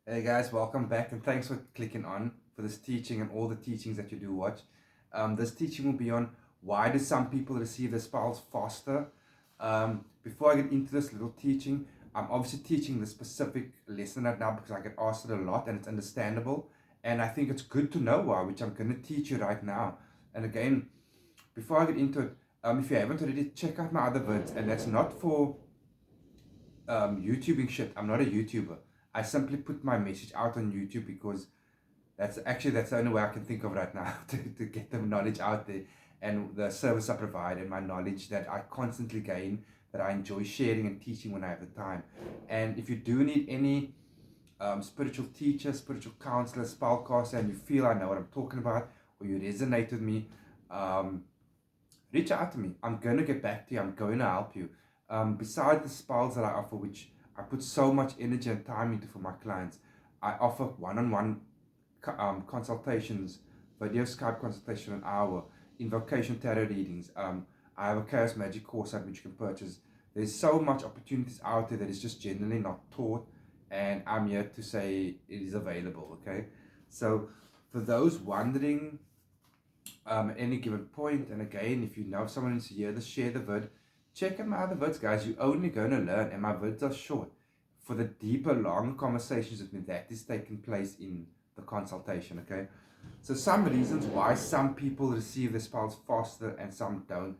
Hey guys, welcome back and thanks for clicking on for this teaching and all the teachings that you do watch. This teaching will be on why do some people receive their spells faster. Before I get into this little teaching, I'm obviously teaching the specific lesson right now because I get asked it a lot and it's understandable. And I think it's good to know why, which I'm going to teach you right now. And again, before I get into it, if you haven't already, check out my other vids. And that's not for YouTubing shit. I'm not a YouTuber. I simply put my message out on YouTube because that's the only way I can think of right now to get the knowledge out there and the service I provide and my knowledge that I constantly gain, that I enjoy sharing and teaching when I have the time. And if you do need any spiritual teacher, spiritual counselor, spellcaster, and you feel I know what I'm talking about or you resonate with me, reach out to me. I'm going to get back to you. I'm going to help you. Besides the spells that I offer, which I put so much energy and time into for my clients, I offer one-on-one consultations, video Skype consultation an hour, invocation tarot readings. I have a chaos magic course at which you can purchase. There's so much opportunities out there that is just generally not taught, and I'm here to say it is available. Okay, so for those wondering at any given point, and again, if you know someone who's here to share the vid, check out my other vids, guys. You're only going to learn, and my vids are short. For the deeper, long conversations with me, that is taking place in the consultation, okay? So some reasons why some people receive the spells faster and some don't.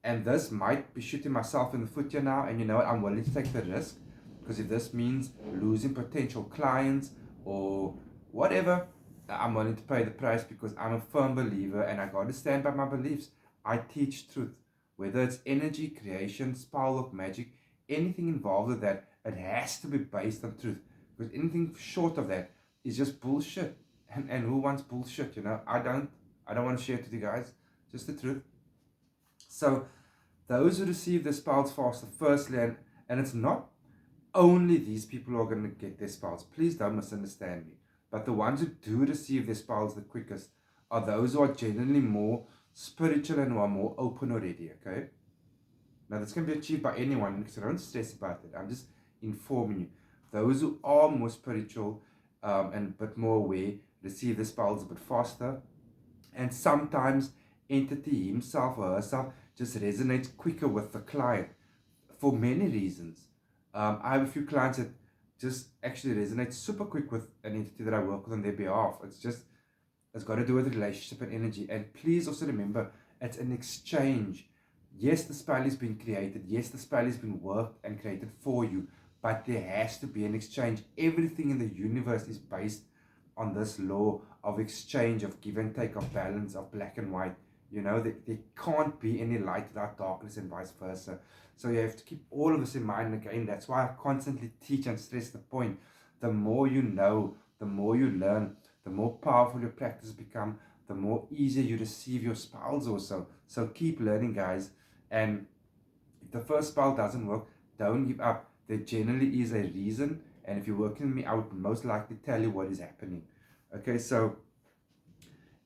And this might be shooting myself in the foot here now, and you know what, I'm willing to take the risk, because if this means losing potential clients or whatever, I'm willing to pay the price because I'm a firm believer and I got to stand by my beliefs. I teach truth, whether it's energy, creation, spell work, magic, anything involved with that, it has to be based on truth, because anything short of that is just bullshit. And who wants bullshit? I don't want to share it with you guys, just the truth. So those who receive the spells faster, firstly, and it's not only these people who are going to get their spells. Please don't misunderstand me. But the ones who do receive their spells the quickest are those who are generally more spiritual and who are more open already, okay? Now, this can be achieved by anyone, because I don't stress about it. I'm just informing you. Those who are more spiritual and a bit more aware receive the spells a bit faster. And sometimes entity himself or herself just resonates quicker with the client for many reasons. I have a few clients that just actually resonate super quick with an entity that I work with on their behalf. It's got to do with relationship and energy. And please also remember, it's an exchange. Yes, the spell has been created. Yes, the spell has been worked and created for you. But there has to be an exchange. Everything in the universe is based on this law of exchange, of give and take, of balance, of black and white. There can't be any light without darkness and vice versa. So you have to keep all of this in mind. Again, that's why I constantly teach and stress the point. The more you know, the more you learn, the more powerful your practice become, the more easier you receive your spells also. So keep learning, guys. And if the first spell doesn't work, don't give up. There generally is a reason. And if you're working with me, I would most likely tell you what is happening. Okay, so,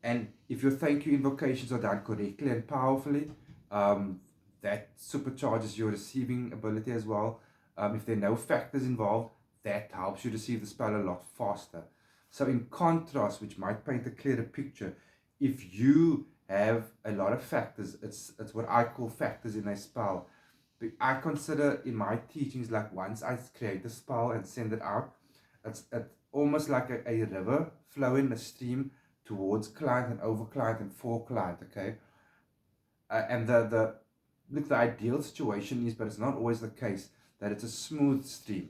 and if your thank you invocations are done correctly and powerfully, that supercharges your receiving ability as well. If there are no factors involved, that helps you receive the spell a lot faster. So in contrast, which might paint a clearer picture, if you have a lot of factors, it's what I call factors in a spell. But I consider in my teachings, like once I create the spell and send it out, it's almost like a river flowing, a stream towards client and over client and for client, okay? And the ideal situation is, but it's not always the case, that it's a smooth stream.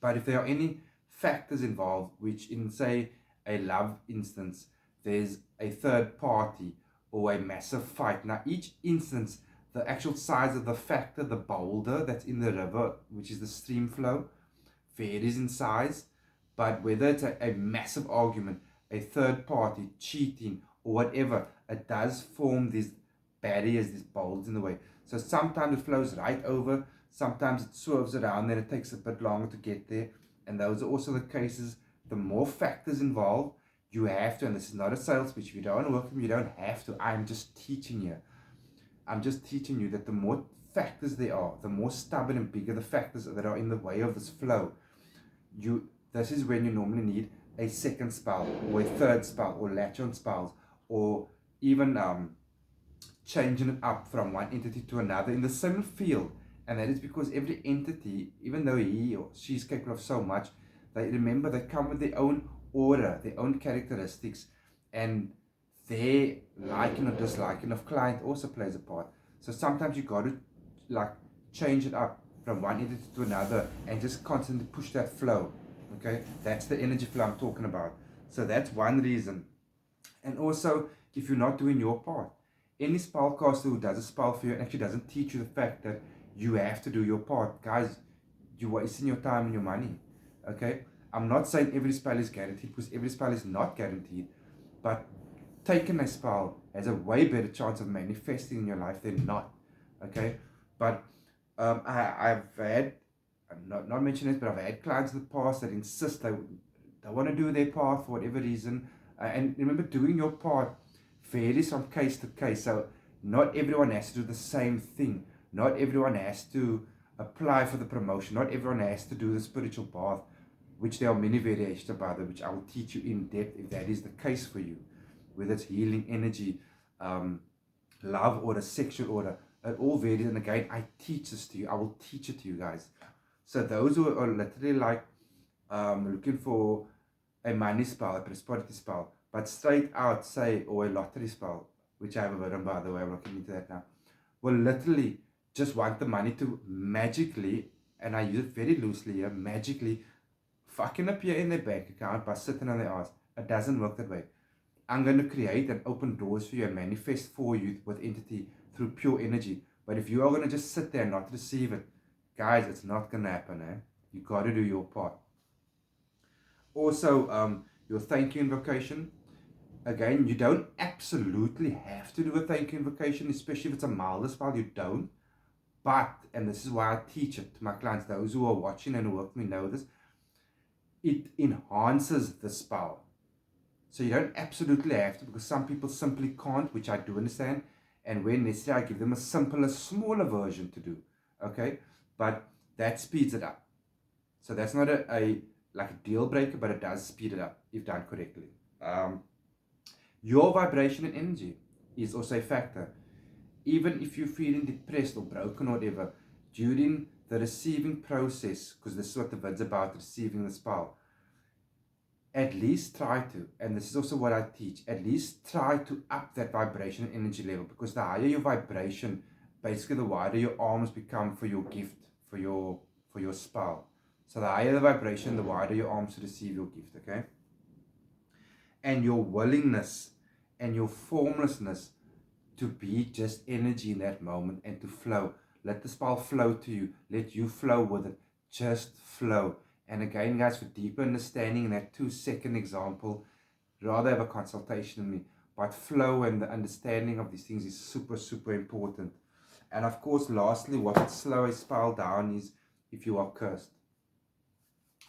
But if there are any factors involved, which in, say, a love instance, there's a third party or a massive fight. Now, each instance, the actual size of the factor, the boulder that's in the river, which is the stream flow, varies in size. But whether it's a massive argument, a third party, cheating, or whatever, it does form these barriers, these boulders in the way. So sometimes it flows right over, sometimes it swerves around, then it takes a bit longer to get there. And those are also the cases. The more factors involved, you have to, and this is not a sales pitch, if you don't want to work with me, you don't have to. I'm just teaching you. I'm just teaching you that the more factors there are, the more stubborn and bigger the factors that are in the way of this flow, this is when you normally need a second spell or a third spell or latch on spells, or even changing it up from one entity to another in the same field. And that is because every entity, even though he or she's capable of so much, they come with their own aura, their own characteristics, and their liking or disliking of client also plays a part. So sometimes you got to like change it up from one entity to another and just constantly push that flow. Okay, that's the energy flow I'm talking about. So that's one reason. And also, if you're not doing your part, any spellcaster who does a spell for you and actually doesn't teach you the fact that you have to do your part, guys, you're wasting your time and your money. Okay, I'm not saying every spell is guaranteed, because every spell is not guaranteed, but taking a spell has a way better chance of manifesting in your life than not. Okay, but I've had, I'm not mentioning this, but I've had clients in the past that insist they want to do their part for whatever reason. And remember, doing your part varies from case to case. So not everyone has to do the same thing. Not everyone has to apply for the promotion. Not everyone has to do the spiritual bath, which there are many variations about it, which I will teach you in depth if that is the case for you. Whether it's healing energy, love order, sexual order, it all varies. And again, I teach this to you. I will teach it to you guys. So those who are literally like looking for a money spell, a prosperity spell, but straight out say, or a lottery spell, which I have a word on, by the way, I'm looking into that now, will literally just want the money to magically, and I use it very loosely here, magically fucking appear in their bank account by sitting on their ass. It doesn't work that way. I'm going to create and open doors for you and manifest for you with entity through pure energy. But if you are going to just sit there and not receive it, guys, it's not going to happen. You got to do your part. Also, your thank you invocation. Again, you don't absolutely have to do a thank you invocation, especially if it's a milder spell. You don't. But, and this is why I teach it to my clients, those who are watching and who work with me know this, it enhances the spell. So you don't absolutely have to, because some people simply can't, which I do understand. And when necessary, I give them a simpler, smaller version to do. Okay? But that speeds it up. So that's not a deal breaker, but it does speed it up if done correctly. Your vibration and energy is also a factor. Even if you're feeling depressed or broken or whatever, during the receiving process, because this is what the vid's about, receiving the spell, at least try to, and this is also what I teach, at least try to up that vibration and energy level, because the higher your vibration, basically the wider your arms become for your gift, for your spell. So the higher the vibration, the wider your arms to receive your gift, okay? And your willingness and your formlessness to be just energy in that moment and to flow. Let the spell flow to you. Let you flow with it. Just flow. And again, guys, for deeper understanding in that 2-second example, rather have a consultation with me. But flow and the understanding of these things is super, super important. And of course, lastly, what would slow a spell down is if you are cursed.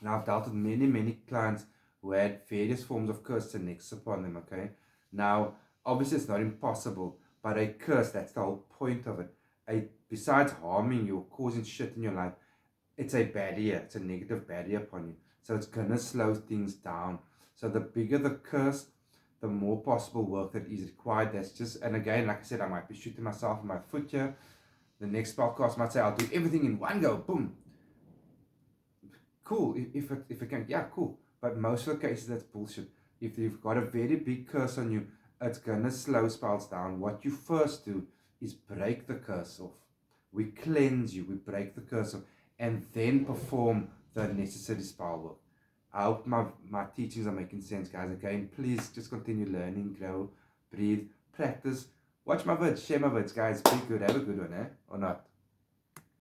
Now, I've dealt with many, many clients who had various forms of curse and nexus upon them, okay? Now, obviously, it's not impossible, but a curse, that's the whole point of it. Besides harming you or causing shit in your life, it's a barrier, it's a negative barrier upon you. So it's going to slow things down. So the bigger the curse, the more possible work that is required. That's just, and again, like I said, I might be shooting myself in my foot here. The next podcast might say, I'll do everything in one go, boom. Cool, if it can, yeah, cool. But most of the cases, that's bullshit. If you've got a very big curse on you, it's going to slow spells down. What you first do is break the curse off. We cleanse you, we break the curse off, and then perform the necessary spell work. I hope my teachings are making sense, guys. Again, please just continue learning, grow, breathe, practice. Watch my vids, share my vids, guys. Be good, have a good one, or not.